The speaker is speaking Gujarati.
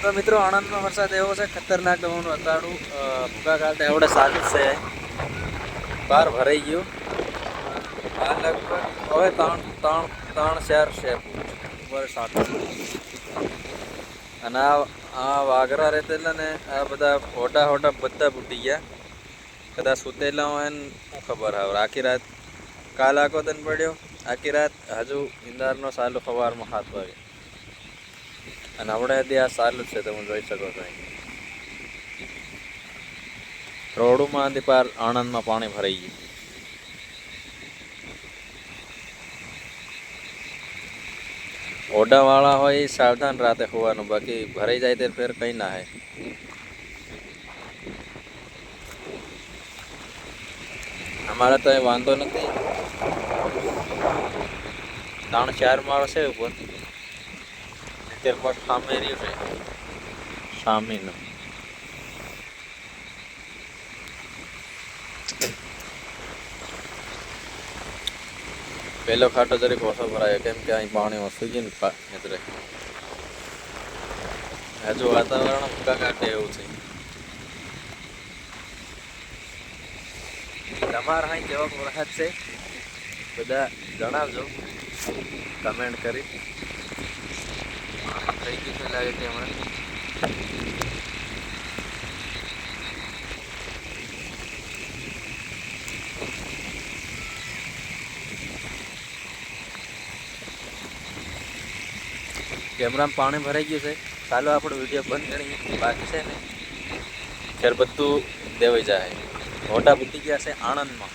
તો મિત્રો આણંદમાં વરસાદ એવો છે ખતરનાક દવાનું અતાડું ભૂકા કાઢે એવડે સારું છે બહાર ભરાઈ ગયું આ લગભગ હવે ત્રણ ત્રણ ત્રણ ચાર છે ઉપર સાટું અને આ વાઘરા રહેતેલા ને આ બધા હોટા હોટા બધા ફૂટી ગયા કદાચ સુતેલા હોય ને શું ખબર હવે આખી રાત કાલ આખો તને પડ્યો આખી રાત હજુ ઈંદારનો સાલું સવારમાં 7 વાગે અને આપણે આ સારું જ છે તમે જોઈ શકો છો રોડમાં પાર આણંદમાં પાણી ભરાઈ ગયું ઓડાવાળા હોય એ સાવધાન રાતે હોવાનું બાકી ભરાઈ જાય તે ફેર કંઈ ના હે અમારે તો એ વાંધો નથી 3-4 માળ છે ઉપર ત્યારબાદ સામે રહ્યું છે સામેનું પહેલો ખાટો જરીક ઓછો ભરાયો કેમ કે અહીં પાણી ઓછું ગયું ને એટલે હજુ વાતાવરણ ભૂકા કાઢે એવું છે તમારા અહીં કેવો વરસાદ છે બધા જણાવજો કમેન્ટ કરી થઈ ગયું લાગે છે હમણાં કેમેરામાં પાણી ભરાઈ ગયું છે ચાલો આપણે વિડીયો બંધ કરીએ બાકી છે ને ખેર બધું દેવાઈ જાય હોટા બુદ્ધી ગયા છે આણંદમાં